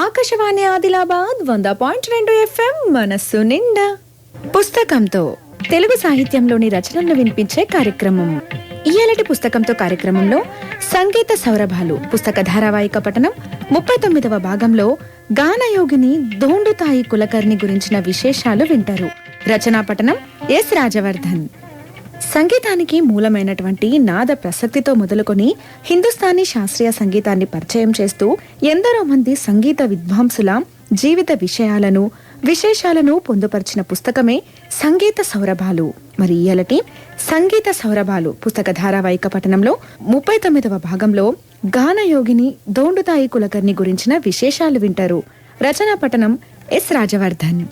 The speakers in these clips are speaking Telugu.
ఆకాశవాణి ఆదిలాబాద్ 100.2 FM మనస్సు నిండా. పుస్తకంతో తెలుగు సాహిత్యంలోని రచనలను వినిపించే కార్యక్రమం. ఇయ్యాలటి పుస్తకంతో కార్యక్రమంలో సంగీత సౌరభాలు పుస్తక ధారావాహిక పఠనం 39వ భాగంలో గానయోగిని దోండుతాయి కులకర్ణి గురించిన విశేషాలు వింటారు. రచనా పఠనం ఎస్ రాజవర్ధన్. సంగీతానికి మూలమైనటువంటి నాద ప్రసక్తితో మొదలుకొని హిందుస్థానీ శాస్త్రీయ సంగీతాన్ని పరిచయం చేస్తూ ఎందరో మంది సంగీత విద్వాంసుల జీవిత విశేషాలను పొందుపరిచిన పుస్తకమే సంగీత సౌరభాలు. మరి ఇయ్యాలటి సంగీత సౌరభాలు పుస్తక ధారావాహిక పఠనంలో 39వ భాగంలో గానయోగిని దోండుతాయి కులకర్ణి గురించిన విశేషాలు వింటారు. రచనా పఠనం ఎస్ రాజవర్ధన్.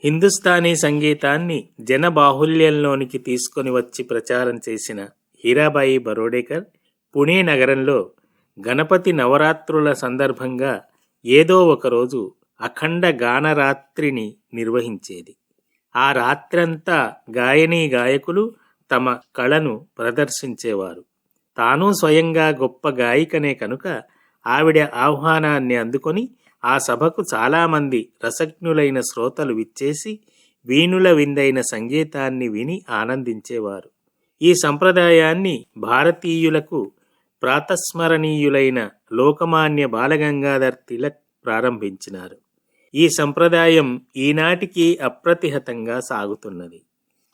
హిందుస్థానీ సంగీతాన్ని జనబాహుల్యంలోనికి తీసుకొని వచ్చి ప్రచారం చేసిన హీరాబాయి బరోడేకర్ పుణే నగరంలో గణపతి నవరాత్రుల సందర్భంగా ఏదో ఒకరోజు అఖండ గానరాత్రిని నిర్వహించేది. ఆ రాత్రంతా గాయనీ గాయకులు తమ కళను ప్రదర్శించేవారు. తాను స్వయంగా గొప్ప గాయికనే కనుక ఆవిడ ఆహ్వానాన్ని అందుకొని ఆ సభకు చాలామంది రసజ్ఞులైన శ్రోతలు విచ్చేసి వీణుల విందైన సంగీతాన్ని విని ఆనందించేవారు. ఈ సంప్రదాయాన్ని భారతీయులకు ప్రాతస్మరణీయులైన లోకమాన్య బాలగంగాధర్ తిలక్ ప్రారంభించినారు. ఈ సంప్రదాయం ఈనాటికి అప్రతిహతంగా సాగుతున్నది.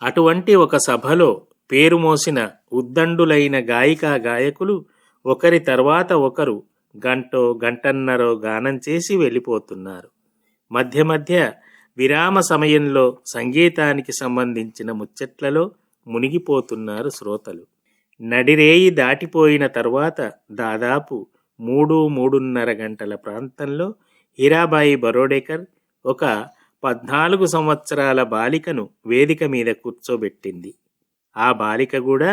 అటువంటి ఒక సభలో పేరు మోసిన ఉద్దండులైన గాయికా గాయకులు ఒకరి తర్వాత ఒకరు గంటో గంటన్నరో గానం చేసి వెళ్ళిపోతున్నారు. మధ్య మధ్య విరామ సమయంలో సంగీతానికి సంబంధించిన ముచ్చట్లలో మునిగిపోతున్నారు శ్రోతలు. నడిరేయి దాటిపోయిన తర్వాత దాదాపు 3-3:30 గంటల ప్రాంతంలో హీరాబాయి బరోడేకర్ ఒక 14 సంవత్సరాల బాలికను వేదిక మీద కూర్చోబెట్టింది. ఆ బాలిక కూడా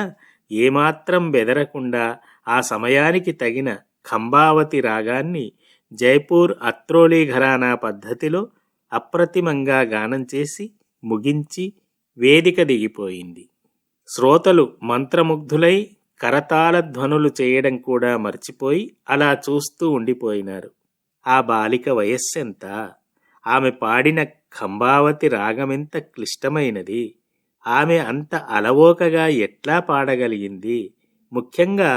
ఏమాత్రం బెదరకుండా ఆ సమయానికి తగిన ఖంబావతి రాగాన్ని జైపూర్ అత్రోలి ఘరానా పద్ధతిలో అప్రతిమంగా గానం చేసి ముగించి వేదిక దిగిపోయింది. శ్రోతలు మంత్రముగ్ధులై కరతాళ ధ్వనులు చేయడం కూడా మర్చిపోయి అలా చూస్తూ ఉండిపోయినారు. ఆ బాలిక వయస్సెంత? ఆమె పాడిన ఖంబావతి రాగమెంత క్లిష్టమైనది? ఆమె అంత అలవోకగా ఎట్లా పాడగలిగింది? ముఖ్యంగా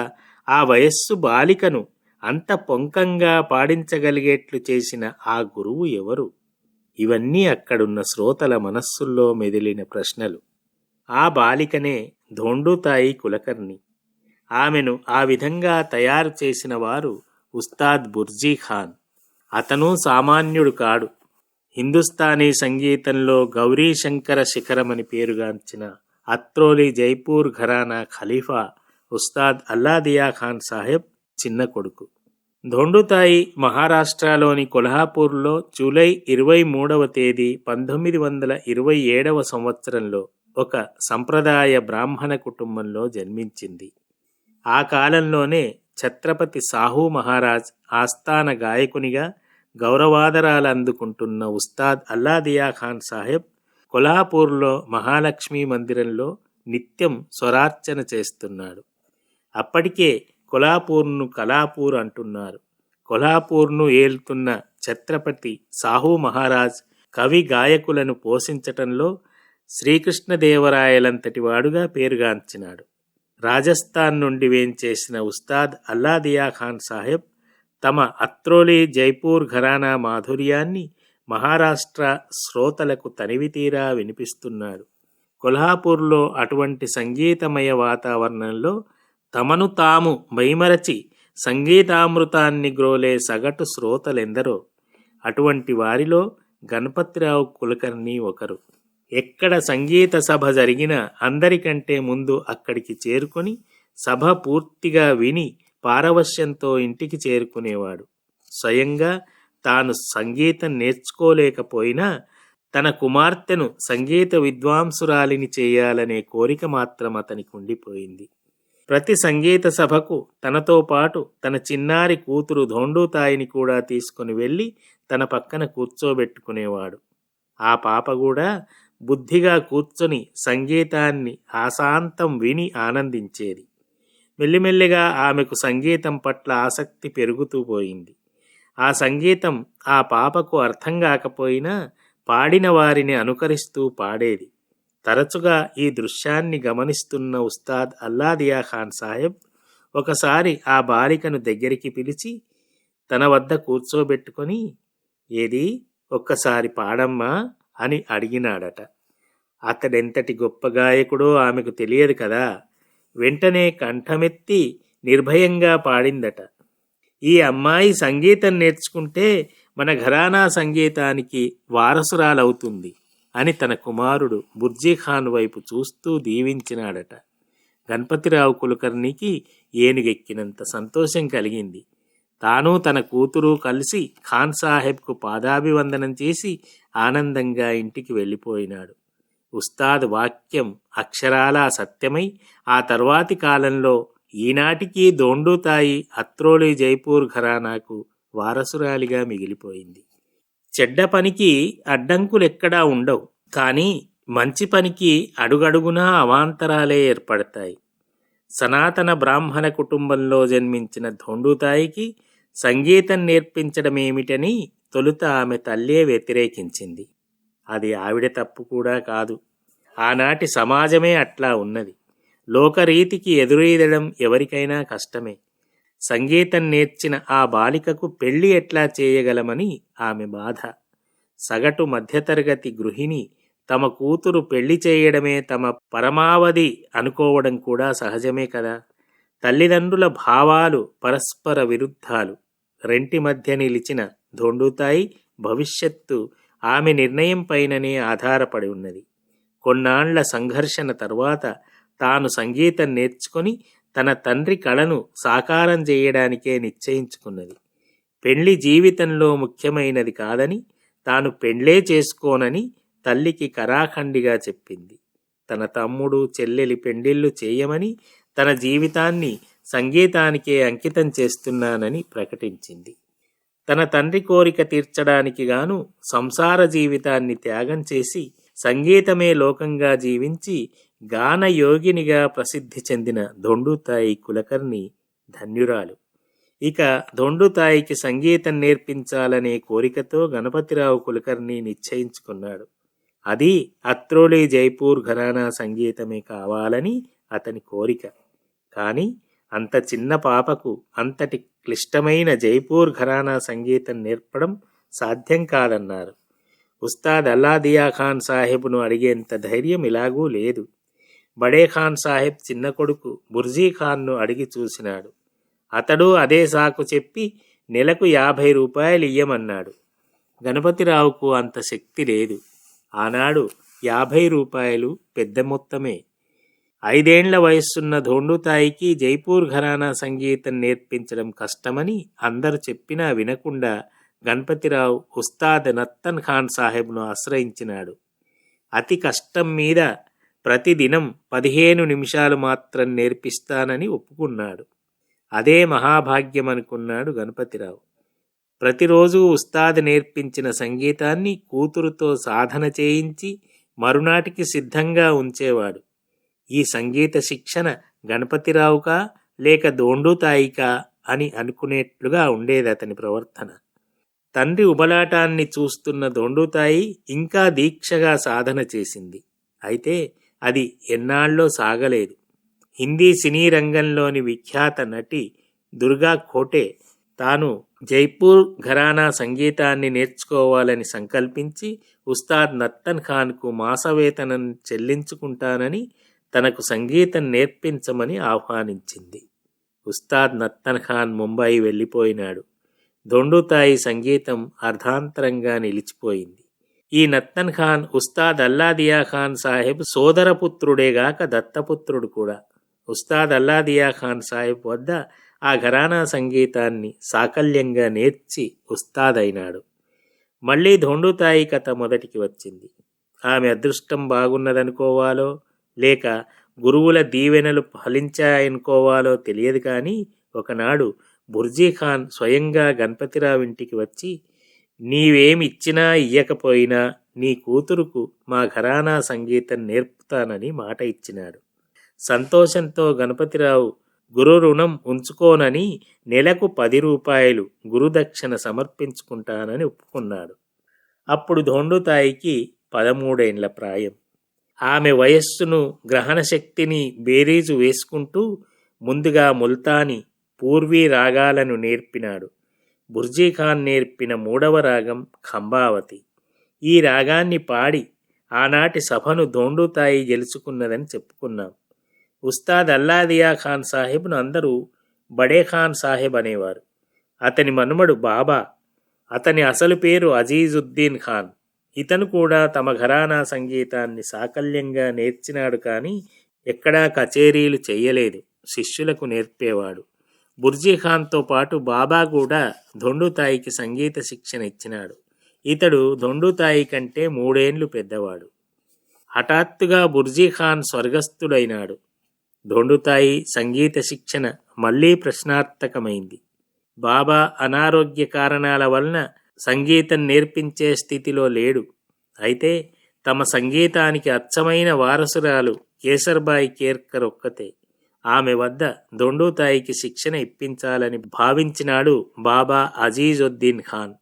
ఆ వయస్సు బాలికను అంత పొంకంగా పాడించగలిగేట్లు చేసిన ఆ గురువు ఎవరు? ఇవన్నీ అక్కడున్న శ్రోతల మనస్సుల్లో మెదిలిన ప్రశ్నలు. ఆ బాలికనే దోండుతాయి కులకర్ణి. ఆమెను ఆ విధంగా తయారు చేసిన వారు ఉస్తాద్ బుర్జీ ఖాన్. అతను సామాన్యుడు కాడు. హిందుస్థానీ సంగీతంలో గౌరీశంకర శిఖరమని పేరుగాంచిన అత్రోలి జైపూర్ ఘరానా ఖలీఫా ఉస్తాద్ అల్లాదియా ఖాన్ సాహెబ్ చిన్న కొడుకు. దోండుతాయి మహారాష్ట్రలోని కొల్హాపూర్లో జూలై 23వ తేదీ 1927వ సంవత్సరంలో ఒక సంప్రదాయ బ్రాహ్మణ కుటుంబంలో జన్మించింది. ఆ కాలంలోనే ఛత్రపతి సాహూ మహారాజ్ ఆస్థాన గాయకునిగా గౌరవాదరాలు అందుకుంటున్న ఉస్తాద్ అల్లాదియా ఖాన్ సాహెబ్ కొల్హాపూర్లో మహాలక్ష్మీ మందిరంలో నిత్యం స్వరార్చన చేస్తున్నాడు. అప్పటికే కొల్హాపూర్ను కలాపూర్ అంటున్నారు. కొల్హాపూర్ను ఏల్తున్న ఛత్రపతి సాహూ మహారాజ్ కవి గాయకులను పోషించటంలో శ్రీకృష్ణదేవరాయలంతటి వాడుగా పేరుగాంచినాడు. రాజస్థాన్ నుండి వేంచేసిన ఉస్తాద్ అల్లాదియా ఖాన్ సాహెబ్ తమ అత్రోలి జైపూర్ ఘరానా మాధుర్యాన్ని మహారాష్ట్ర శ్రోతలకు తనివితీరా వినిపిస్తున్నాడు. కొల్హాపూర్లో అటువంటి సంగీతమయ వాతావరణంలో తమను తాము మైమరచి సంగీతామృతాన్ని గ్రోలే సగటు శ్రోతలెందరో. అటువంటి వారిలో గణపతిరావు కులకర్ణి ఒకరు. ఎక్కడ సంగీత సభ జరిగినా అందరికంటే ముందు అక్కడికి చేరుకొని సభ పూర్తిగా విని పారవశ్యంతో ఇంటికి చేరుకునేవాడు. స్వయంగా తాను సంగీతం నేర్చుకోలేకపోయినా తన కుమార్తెను సంగీత విద్వాంసురాలిని చేయాలనే కోరిక మాత్రం అతనికి ఉండిపోయింది. ప్రతి సంగీత సభకు తనతో పాటు తన చిన్నారి కూతురు దోండుతాయిని కూడా తీసుకుని వెళ్ళి తన పక్కన కూర్చోబెట్టుకునేవాడు. ఆ పాప కూడా బుద్ధిగా కూర్చొని సంగీతాన్ని ఆశాంతం విని ఆనందించేది. మెల్లిమెల్లిగా ఆమెకు సంగీతం పట్ల ఆసక్తి పెరుగుతూ పోయింది. ఆ సంగీతం ఆ పాపకు అర్థం కాకపోయినా పాడిన వారిని అనుకరిస్తూ పాడేది. తరచుగా ఈ దృశ్యాన్ని గమనిస్తున్న ఉస్తాద్ అల్లాదియా ఖాన్ సాహెబ్ ఒకసారి ఆ బాలికను దగ్గరికి పిలిచి తన వద్ద కూర్చోబెట్టుకొని, ఏది, ఒక్కసారి పాడమ్మా అని అడిగినాడట. అతడెంతటి గొప్ప గాయకుడో ఆమెకు తెలియదు కదా. వెంటనే కంఠమెత్తి నిర్భయంగా పాడిందట. ఈ అమ్మాయి సంగీతం నేర్చుకుంటే మన ఘరానా సంగీతానికి వారసురాలవుతుంది అని తన కుమారుడు బుర్జీఖాన్ వైపు చూస్తూ దీవించినాడట. గణపతిరావు కులకర్ణికి ఏనుగెక్కినంత సంతోషం కలిగింది. తాను తన కూతురు కలిసి ఖాన్ సాహెబ్కు పాదాభివందనం చేసి ఆనందంగా ఇంటికి వెళ్ళిపోయినాడు. ఉస్తాద్ వాక్యం అక్షరాలా సత్యమై ఆ తర్వాతి కాలంలో ఈనాటికి దోండూతాయి అత్రోలి జైపూర్ ఘరానాకు వారసురాలిగా మిగిలిపోయింది. చెడ్డ పనికి అడ్డంకులెక్కడా ఉండవు, కానీ మంచి పనికి అడుగడుగునా అవాంతరాలే ఏర్పడతాయి. సనాతన బ్రాహ్మణ కుటుంబంలో జన్మించిన దోండూతాయికి సంగీతం నేర్పించడమేమిటని తొలుత ఆమె తల్లే వ్యతిరేకించింది. అది ఆవిడ తప్పు కూడా కాదు. ఆనాటి సమాజమే అట్లా ఉన్నది. లోకరీతికి ఎదురీదడం ఎవరికైనా కష్టమే. సంగీతం నేర్చిన ఆ బాలికకు పెళ్లి ఎట్లా చేయగలమని ఆమె బాధ. సగటు మధ్యతరగతి గృహిణి తమ కూతురు పెళ్లి చేయడమే తమ పరమావధి అనుకోవడం కూడా సహజమే కదా. తల్లిదండ్రుల భావాలు పరస్పర విరుద్ధాలు. రెంటి మధ్య నిలిచిన దోండూతాయి భవిష్యత్తు ఆమె నిర్ణయం పైననే ఆధారపడి ఉన్నది. కొన్నాళ్ల సంఘర్షణ తర్వాత తాను సంగీతం నేర్చుకొని తన తండ్రి కళను సాకారం చేయడానికే నిశ్చయించుకున్నది. పెళ్లి జీవితంలో ముఖ్యమైనది కాదని, తాను పెళ్లే చేసుకోనని తల్లికి కరాఖండిగా చెప్పింది. తన తమ్ముడు చెల్లెలి పెండిళ్లు చేయమని, తన జీవితాన్ని సంగీతానికే అంకితం చేస్తున్నానని ప్రకటించింది. తన తండ్రి కోరిక తీర్చడానికి గాను సంసార జీవితాన్ని త్యాగం చేసి సంగీతమే లోకంగా జీవించి గానయోగినిగా ప్రసిద్ధి చెందిన దొండూతాయి కులకర్ణి ధన్యురాలు. ఇక దొండూతాయికి సంగీతం నేర్పించాలనే కోరికతో గణపతిరావు కులకర్ణి నిశ్చయించుకున్నాడు. అది అత్రోలి జైపూర్ ఘరానా సంగీతమే కావాలని అతని కోరిక. కానీ అంత చిన్న పాపకు అంతటి క్లిష్టమైన జైపూర్ ఘరానా సంగీతం నేర్పడం సాధ్యం కాదన్నారు. ఉస్తాద్ అల్లాదియా ఖాన్ సాహెబ్ను అడిగేంత ధైర్యం ఇలాగూ లేదు. బడే ఖాన్ సాహెబ్ చిన్న కొడుకు బుర్జీ ఖాన్ను అడిగి చూసినాడు. అతడు అదే సాకు చెప్పి నెలకు 50 రూపాయలు ఇయ్యమన్నాడు. గణపతిరావుకు అంత శక్తి లేదు. ఆనాడు 50 రూపాయలు పెద్ద మొత్తమే. 5 ఏళ్ల వయస్సున్న దోండూతాయికి జైపూర్ ఘరానా సంగీతం నేర్పించడం కష్టమని అందరు చెప్పినా వినకుండా గణపతిరావు ఉస్తాద్ నత్తన్ ఖాన్ సాహెబ్ను ఆశ్రయించినాడు. అతి కష్టం మీద ప్రతిదినం 15 నిమిషాలు మాత్రం నేర్పిస్తానని ఒప్పుకున్నాడు. అదే మహాభాగ్యం అనుకున్నాడు గణపతిరావు. ప్రతిరోజు ఉస్తాద్ నేర్పించిన సంగీతాన్ని కూతురుతో సాధన చేయించి మరునాటికి సిద్ధంగా ఉంచేవాడు. ఈ సంగీత శిక్షణ గణపతిరావుకా లేక దోండూతాయికా అని అనుకునేట్లుగా ఉండేది అతని ప్రవర్తన. తండ్రి ఉబలాటాన్ని చూస్తున్న దోండూతాయి ఇంకా దీక్షగా సాధన చేసింది. అయితే అది ఎన్నాళ్ళో సాగలేదు. హిందీ సినీ రంగంలోని విఖ్యాత నటి దుర్గా ఖోటే తాను జైపూర్ ఘరానా సంగీతాన్ని నేర్చుకోవాలని సంకల్పించి ఉస్తాద్ నత్తన్ ఖాన్కు మాసవేతనం చెల్లించుకుంటానని తనకు సంగీతం నేర్పించమని ఆహ్వానించింది. ఉస్తాద్ నత్తన్ ఖాన్ ముంబై వెళ్ళిపోయినాడు. దొండూతాయి సంగీతం అర్ధాంతరంగా నిలిచిపోయింది. ఈ నత్తన్ ఖాన్ ఉస్తాద్ అల్లాదియా ఖాన్ సాహెబ్ సోదరపుత్రుడేగాక దత్తపుత్రుడు కూడా. ఉస్తాద్ అల్లాదియా ఖాన్ సాహెబ్ వద్ద ఆ ఘరానా సంగీతాన్ని సాకల్యంగా నేర్చి ఉస్తాదైనాడు. మళ్ళీ దొండూతాయి కథ మొదటికి వచ్చింది. ఆమె అదృష్టం బాగున్నదనుకోవాలో లేక గురువుల దీవెనలు ఫలించాయనుకోవాలో తెలియదు, కానీ ఒకనాడు బుర్జీ ఖాన్ స్వయంగా గణపతిరావు ఇంటికి వచ్చి, నీవేమిచ్చినా ఇయ్యకపోయినా నీ కూతురుకు మా ఘరానా సంగీతం నేర్పుతానని మాట ఇచ్చినాడు. సంతోషంతో గణపతిరావు గురు రుణం ఉంచుకోనని నెలకు 10 రూపాయలు గురుదక్షిణ సమర్పించుకుంటానని ఒప్పుకున్నాడు. అప్పుడు ధోండుతాయికి 13 ఏండ్ల ప్రాయం. ఆమె వయస్సును, గ్రహణ శక్తిని బేరీజు వేసుకుంటూ ముందుగా ముల్తానీ, పూర్వీ రాగాలను నేర్పినాడు. బుర్జీఖాన్ నేర్పిన 3వ రాగం ఖంబావతి. ఈ రాగాన్ని పాడి ఆనాటి సభను ధోండుతాయి గెలుచుకున్నదని చెప్పుకున్నాం. ఉస్తాద్ అల్లాదియా ఖాన్ సాహెబ్ను అందరూ బడే ఖాన్ సాహెబ్ అనేవారు. అతని మనుమడు బాబా. అతని అసలు పేరు అజీజుద్దీన్ ఖాన్. ఇతను కూడా తమ ఘరానా సంగీతాన్ని సాకల్యంగా నేర్చినాడు, కానీ ఎక్కడా కచేరీలు చెయ్యలేదు. శిష్యులకు నేర్పేవాడు. బుర్జీఖాన్తో పాటు బాబా కూడా ధోండుతాయికి సంగీత శిక్షణ ఇచ్చినాడు. ఇతడు ధోండుతాయి కంటే 3 ఏండ్లు పెద్దవాడు. హఠాత్తుగా బుర్జీఖాన్ స్వర్గస్థుడైనాడు. ధోండుతాయి సంగీత శిక్షణ మళ్లీ ప్రశ్నార్థకమైంది. బాబా అనారోగ్య కారణాల వలన సంగీతం నేర్పించే స్థితిలో లేడు. అయితే తమ సంగీతానికి అచ్చమైన వారసురాలు కేసర్బాయి కేర్కర్ ఒక్కతే. ఆమె వద్ద ధోండుతాయికి శిక్షణ ఇప్పించాలని భావించినాడు బాబా అజీజుద్దీన్ ఖాన్.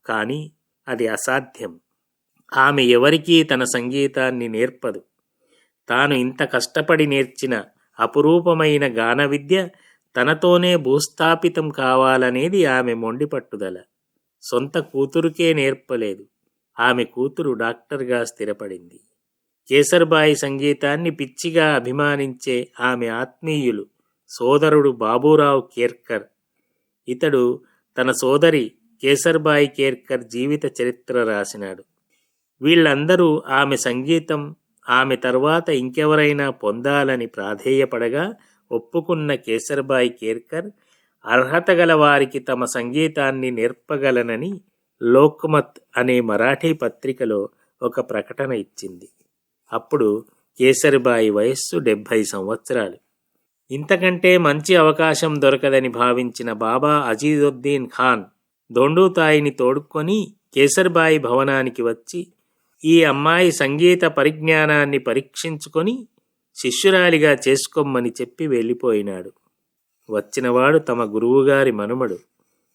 కానీ అది అసాధ్యం. ఆమె ఎవరికీ తన సంగీతాన్ని నేర్పదు. తాను ఇంత కష్టపడి నేర్చిన అపురూపమైన గాన విద్య తనతోనే భూస్థాపితం కావాలనేది ఆమె మొండి పట్టుదల. సొంత కూతురుకే నేర్పలేదు. ఆమె కూతురు డాక్టర్గా స్థిరపడింది. కేసర్బాయి సంగీతాన్ని పిచ్చిగా అభిమానించే ఆమె ఆత్మీయులు సోదరుడు బాబూరావు కేర్కర్. ఇతడు తన సోదరి కేసర్బాయి కేర్కర్ జీవిత చరిత్ర రాసినాడు. వీళ్ళందరూ ఆమె సంగీతం ఆమె తర్వాత ఇంకెవరైనా పొందాలని ప్రాధేయపడగా ఒప్పుకున్న కేసర్బాయి కేర్కర్ అర్హత గల వారికి తమ సంగీతాన్ని నేర్పగలనని లోక్మత్ అనే మరాఠీ పత్రికలో ఒక ప్రకటన ఇచ్చింది. అప్పుడు కేసర్బాయి వయస్సు 70 సంవత్సరాలు. ఇంతకంటే మంచి అవకాశం దొరకదని భావించిన బాబా అజీజుద్దీన్ ఖాన్ ధోండుతాయిని తోడుకొని కేసర్బాయి భవనానికి వచ్చి ఈ అమ్మాయి సంగీత పరిజ్ఞానాన్ని పరీక్షించుకొని శిష్యురాలిగా చేసుకోమని చెప్పి వెళ్ళిపోయినాడు. వచ్చినవాడు తమ గురువుగారి మనుమడు.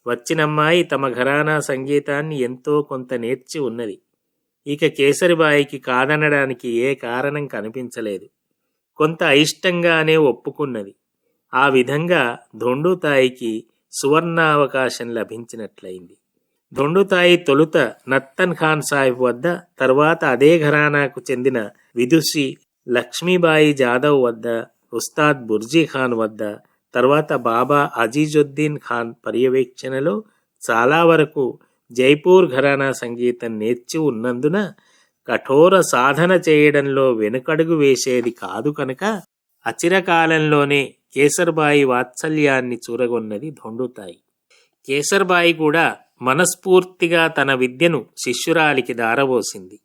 వచ్చినమ్మాయి తమ ఘరానా సంగీతాన్ని ఎంతో కొంత నేర్చి ఉన్నది. ఇక కేసరిబాయికి కాదనడానికి ఏ కారణం కనిపించలేదు. కొంత అయిష్టంగానే ఒప్పుకున్నది. ఆ విధంగా ధోండుతాయికి సువర్ణావకాశం లభించినట్లయింది. ధోండుతాయి తొలుత నత్తన్ ఖాన్ సాహిబ్ వద్ద, తర్వాత అదే ఘరానాకు చెందిన విదుషి లక్ష్మీబాయి జాదవ్ వద్ద, ఉస్తాద్ బుర్జీఖాన్ వద్ద, తర్వాత బాబా అజీజుద్దీన్ ఖాన్ పర్యవేక్షణలో చాలా వరకు జైపూర్ ఘరానా సంగీతం నేర్చి ఉన్నందున కఠోర సాధన చేయడంలో వెనుకడుగు వేసేది కాదు కనుక అచిరకాలంలోనే కేసర్బాయి వాత్సల్యాన్ని చూరగొన్నది ధోండుతాయి. కేసర్బాయి కూడా మనస్ఫూర్తిగా తన విద్యను శిష్యురాలికి దారబోసింది.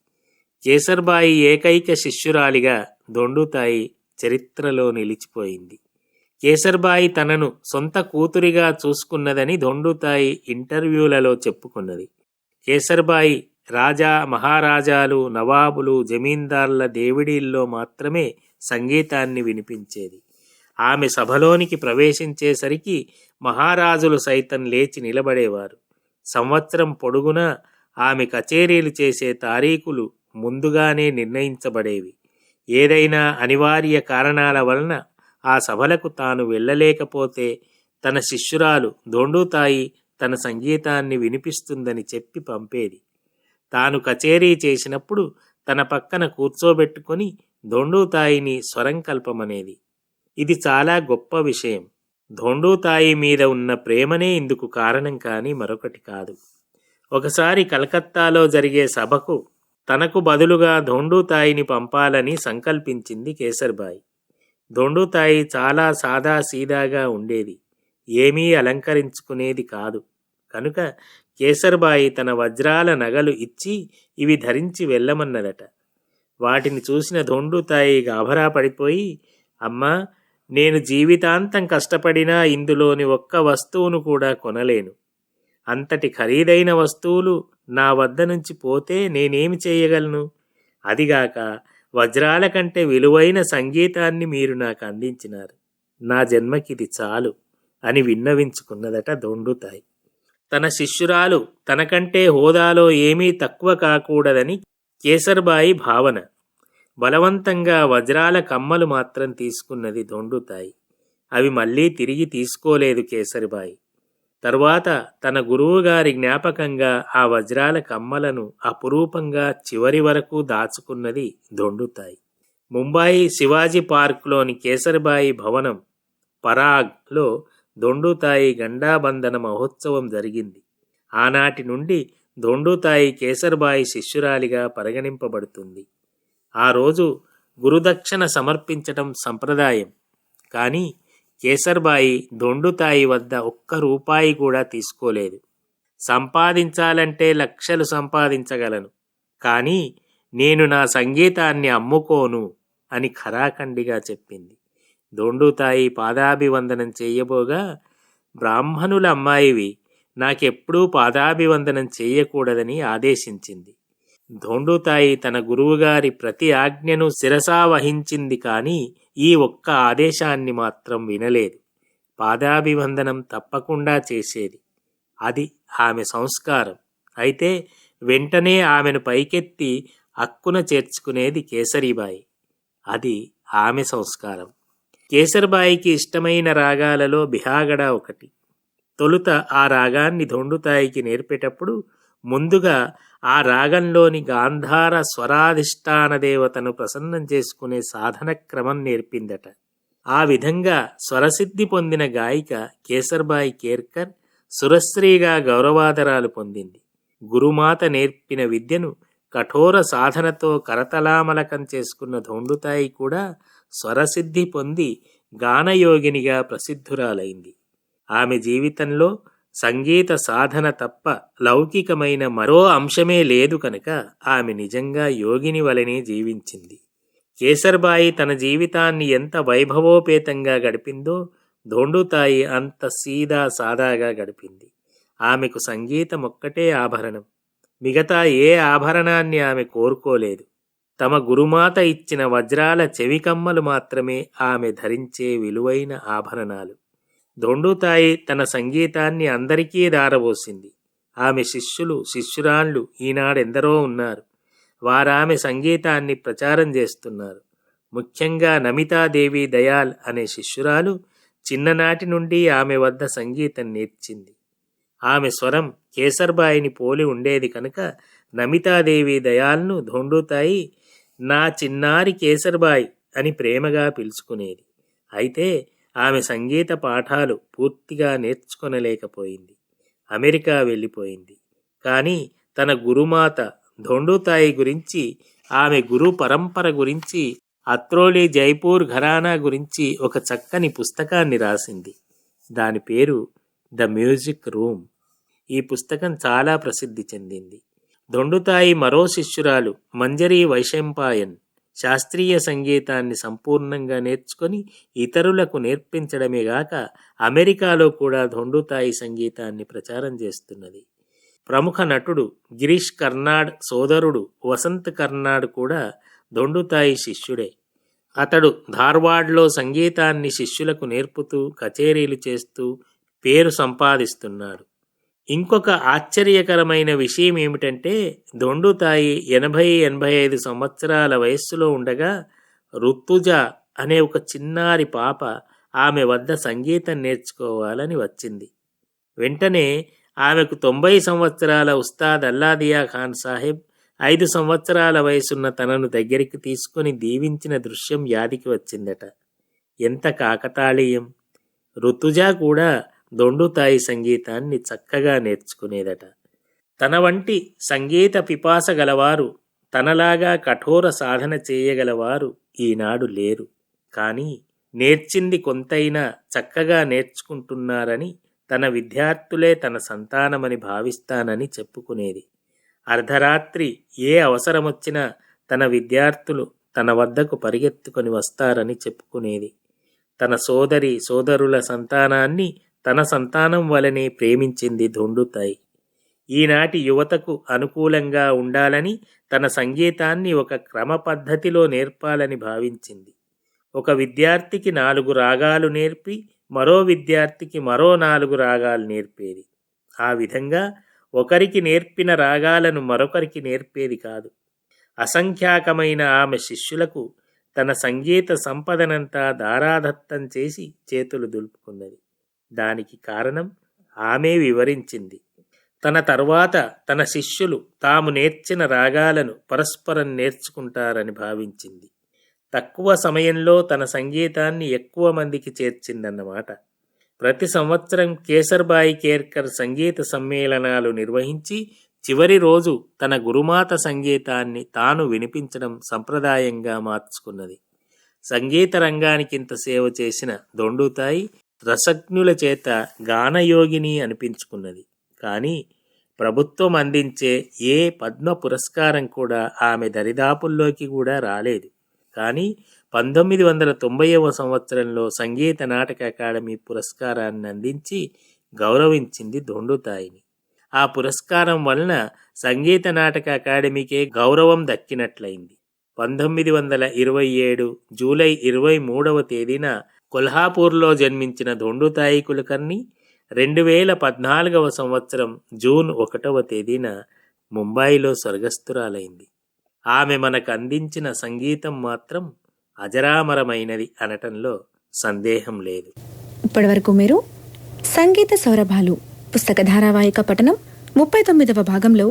కేసర్బాయి ఏకైక శిష్యురాలిగా ధోండుతాయి చరిత్రలో నిలిచిపోయింది. కేసర్బాయి తనను సొంత కూతురిగా చూసుకున్నదని ధోండుతాయి ఇంటర్వ్యూలలో చెప్పుకున్నది. కేసర్బాయి రాజా, మహారాజాలు, నవాబులు, జమీందార్ల దేవిడీల్లో మాత్రమే సంగీతాన్ని వినిపించేది. ఆమె సభలోనికి ప్రవేశించేసరికి మహారాజులు సైతం లేచి నిలబడేవారు. సంవత్సరం పొడుగునా ఆమె కచేరీలు చేసే తారీఖులు ముందుగానే నిర్ణయించబడేవి. ఏదైనా అనివార్య కారణాల వలన ఆ సభలకు తాను వెళ్ళలేకపోతే తన శిష్యురాలు ధోండుతాయి తన సంగీతాన్ని వినిపిస్తుందని చెప్పి పంపేది. తాను కచేరీ చేసినప్పుడు తన పక్కన కూర్చోబెట్టుకొని ధోండుతాయిని స్వరం కల్పమనేది. ఇది చాలా గొప్ప విషయం. ధోండుతాయి మీద ఉన్న ప్రేమనే ఇందుకు కారణం కానీ మరొకటి కాదు. ఒకసారి కలకత్తాలో జరిగే సభకు తనకు బదులుగా ధోండుతాయిని పంపాలని సంకల్పించింది కేసర్బాయి. ధోండుతాయి చాలా సాదా సీదాగా ఉండేది. ఏమీ అలంకరించుకునేది కాదు. కనుక కేసర్బాయి తన వజ్రాల నగలు ఇచ్చి ఇవి ధరించి వెళ్ళమన్నదట. వాటిని చూసిన ధోండుతాయి గాభరా పడిపోయి, అమ్మా, నేను జీవితాంతం కష్టపడినా ఇందులోని ఒక్క వస్తువును కూడా కొనలేను. అంతటి ఖరీదైన వస్తువులు నా వద్ద నుంచి పోతే నేనేమి చేయగలను? అదిగాక వజ్రాల కంటే విలువైన సంగీతాన్ని మీరు నాకు అందించినారు. నా జన్మకిది చాలు అని విన్నవించుకున్నదట దొండుతాయి. తన శిష్యురాలు తనకంటే హోదాలో ఏమీ తక్కువ కాకూడదని కేసర్బాయి భావన. బలవంతంగా వజ్రాల కమ్మలు మాత్రం తీసుకున్నది దొండుతాయి. అవి మళ్ళీ తిరిగి తీసుకోలేదు కేసరిబాయి. తరువాత తన గురువుగారి జ్ఞాపకంగా ఆ వజ్రాల కమ్మలను అపురూపంగా చివరి వరకు దాచుకున్నది దొండుతాయి. ముంబాయి శివాజీ పార్క్లోని కేసరిబాయి భవనం పరాగ్లో దొండుతాయి గండాబంధన మహోత్సవం జరిగింది. ఆనాటి నుండి దొండుతాయి కేసర్బాయి శిష్యురాలిగా పరిగణింపబడుతుంది. ఆ రోజు గురుదక్షిణ సమర్పించటం సంప్రదాయం. కానీ కేసర్బాయి దొండుతాయి వద్ద ఒక్క రూపాయి కూడా తీసుకోలేదు. సంపాదించాలంటే లక్షలు సంపాదించగలను, కానీ నేను నా సంగీతాన్ని అమ్ముకోను అని ఖరాఖండిగా చెప్పింది. దొండుతాయి పాదాభివందనం చేయబోగా, బ్రాహ్మణుల అమ్మాయివి, నాకెప్పుడూ పాదాభివందనం చేయకూడదని ఆదేశించింది. దొండుతాయి తన గురువుగారి ప్రతి ఆజ్ఞను శిరసావహించింది, కానీ ఈ ఒక్క ఆదేశాన్ని మాత్రం వినలేదు. పాదాభివందనం తప్పకుండా చేసేది. అది ఆమె సంస్కారం. అయితే వెంటనే ఆమెను పైకెత్తి అక్కున చేర్చుకునేది కేసరీబాయి. అది ఆమె సంస్కారం. కేసర్బాయికి ఇష్టమైన రాగాలలో బిహాగడా ఒకటి. తొలుత ఆ రాగాన్ని దొండుతాయికి నేర్పేటప్పుడు ముందుగా ఆ రాగంలోని గాంధార స్వరాధిష్టాన దేవతను ప్రసన్నం చేసుకునే సాధన క్రమం నేర్పిందట. ఆ విధంగా స్వరసిద్ధి పొందిన గాయిక కేసర్బాయి కేర్కర్ సురశ్రీగా గౌరవాదరాలు పొందింది. గురుమాత నేర్పిన విద్యను కఠోర సాధనతో కరతలామలకం చేసుకున్న దొండుతాయి కూడా స్వరసిద్ధి పొంది గానయోగినిగా ప్రసిద్ధురాలైంది. ఆమె జీవితంలో సంగీత సాధన తప్ప లౌకికమైన మరో అంశమే లేదు కనుక ఆమె నిజంగా యోగిని వలెనే జీవించింది. కేసర్బాయి తన జీవితాన్ని ఎంత వైభవోపేతంగా గడిపిందో దొండుతాయి అంత సీదా సాదాగా గడిపింది. ఆమెకు సంగీతం ఒక్కటే ఆభరణం. మిగతా ఏ ఆభరణాన్ని ఆమె కోరుకోలేదు. తమ గురుమాత ఇచ్చిన వజ్రాల చెవికమ్మలు మాత్రమే ఆమె ధరించే విలువైన ఆభరణాలు. దొండుతాయి తన సంగీతాన్ని అందరికీ దారబోసింది. ఆమె శిష్యులు శిష్యురాళ్ళు ఈనాడెందరో ఉన్నారు. వారామె సంగీతాన్ని ప్రచారం చేస్తున్నారు. ముఖ్యంగా నమితాదేవి దయాల్ అనే శిష్యురాలు చిన్ననాటి నుండి ఆమె వద్ద సంగీతం నేర్చింది. ఆమె స్వరం కేసర్బాయిని పోలి ఉండేది కనుక నమితాదేవి దయాల్ను దొండుతాయి నా చిన్నారి కేసర్బాయి అని ప్రేమగా పిలుచుకునేది. అయితే ఆమె సంగీత పాఠాలు పూర్తిగా నేర్చుకొనలేకపోయింది. అమెరికా వెళ్ళిపోయింది. కానీ తన గురుమాత దొండుతాయి గురించి, ఆమె గురు పరంపర గురించి, అత్రోలి జైపూర్ ఘరానా గురించి ఒక చక్కని పుస్తకాన్ని రాసింది. దాని పేరు ద మ్యూజిక్ రూమ్. ఈ పుస్తకం చాలా ప్రసిద్ధి చెందింది. దొండుతాయి మరో శిష్యురాలు మంజరి వైశంపాయన్ శాస్త్రీయ సంగీతాన్ని సంపూర్ణంగా నేర్చుకొని ఇతరులకు నేర్పించడమే గాక అమెరికాలో కూడా దొండుతాయి సంగీతాన్ని ప్రచారం చేస్తున్నది. ప్రముఖ నటుడు గిరీష్ కర్నాడ్ సోదరుడు వసంత్ కర్నాడ్ కూడా దొండుతాయి శిష్యుడే. అతడు ధార్వాడ్లో సంగీతాన్ని శిష్యులకు నేర్పుతూ కచేరీలు చేస్తూ పేరు సంపాదిస్తున్నాడు. ఇంకొక ఆశ్చర్యకరమైన విషయం ఏమిటంటే దొండుతాయి 80-85 సంవత్సరాల వయస్సులో ఉండగా రుతుజ అనే ఒక చిన్నారి పాప ఆమె వద్ద సంగీతం నేర్చుకోవాలని వచ్చింది. వెంటనే ఆమెకు 90 సంవత్సరాల ఉస్తాద్ అల్లాదియా ఖాన్ సాహెబ్ 5 సంవత్సరాల వయసున్న తనను దగ్గరికి తీసుకుని దీవించిన దృశ్యం యాదికి వచ్చిందట. ఎంత కాకతాళీయం! రుతుజ కూడా దొండుతాయి సంగీతాన్ని చక్కగా నేర్చుకునేదట. తన వంటి సంగీత పిపాస గలవారు, తనలాగా కఠోర సాధన చేయగలవారు ఈనాడు లేరు. కానీ నేర్చింది కొంతైనా చక్కగా నేర్చుకుంటున్నారని, తన విద్యార్థులే తన సంతానమని భావిస్తానని చెప్పుకునేది. అర్ధరాత్రి ఏ అవసరమొచ్చినా తన విద్యార్థులు తన వద్దకు పరిగెత్తుకొని వస్తారని చెప్పుకునేది. తన సోదరి సోదరుల సంతానాన్ని తన సంతానం వలనే ప్రేమించింది దొండుతాయి. ఈనాటి యువతకు అనుకూలంగా ఉండాలని తన సంగీతాన్ని ఒక క్రమ పద్ధతిలో నేర్పాలని భావించింది. ఒక విద్యార్థికి 4 రాగాలు నేర్పి మరో విద్యార్థికి మరో 4 రాగాలు నేర్పేది. ఆ విధంగా ఒకరికి నేర్పిన రాగాలను మరొకరికి నేర్పేది కాదు. అసంఖ్యాకమైన ఆమె శిష్యులకు తన సంగీత సంపదనంతా ధారాదత్తం చేసి చేతులు దులుపుకున్నది. దానికి కారణం ఆమె వివరించింది. తన తర్వాత తన శిష్యులు తాము నేర్చిన రాగాలను పరస్పరం నేర్చుకుంటారని భావించింది. తక్కువ సమయంలో తన సంగీతాన్ని ఎక్కువ మందికి చేర్చిందన్నమాట. ప్రతి సంవత్సరం కేసర్బాయి కేర్కర్ సంగీత సమ్మేళనాలు నిర్వహించి చివరి రోజు తన గురుమాత సంగీతాన్ని తాను వినిపించడం సంప్రదాయంగా మార్చుకున్నది. సంగీత రంగానికింత సేవ చేసిన దొండుతాయి రసజ్ఞుల చేత గానయోగిని అనిపించుకున్నది. కానీ ప్రభుత్వం అందించే ఏ పద్మ పురస్కారం కూడా ఆమె దరిదాపుల్లోకి కూడా రాలేదు. కానీ 1990వ సంవత్సరంలో సంగీత నాటక అకాడమీ పురస్కారాన్ని అందించి గౌరవించింది దొండుతాయిని. ఆ పురస్కారం వలన సంగీత నాటక అకాడమీకే గౌరవం దక్కినట్లయింది. 1927 జూలై 23వ తేదీన కొల్హాపూర్లో జన్మించిన దొండుతాయి కులకర్ణి 2014వ సంవత్సరం జూన్ 1వ తేదీన ముంబాయిలో స్వర్గస్థురాలైంది. ఆమె మనకు అందించిన సంగీతం మాత్రం అజరామరమైనది అనటంలో సందేహం లేదు. ఇప్పటివరకు మీరు సంగీత సౌరభాలు పుస్తక ధారావాహిక పఠనం 39వ భాగంలో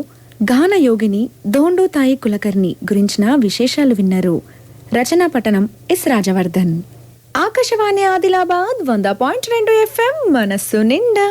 గానయోగిని దొండుతాయి కులకర్ణి గురించిన విశేషాలు విన్నారు. రచనా పఠనం ఎస్ రాజవర్ధన్. ఆకాశవాణి ఆదిలాబాద్ 100.2 FM మనస్సు నిండా.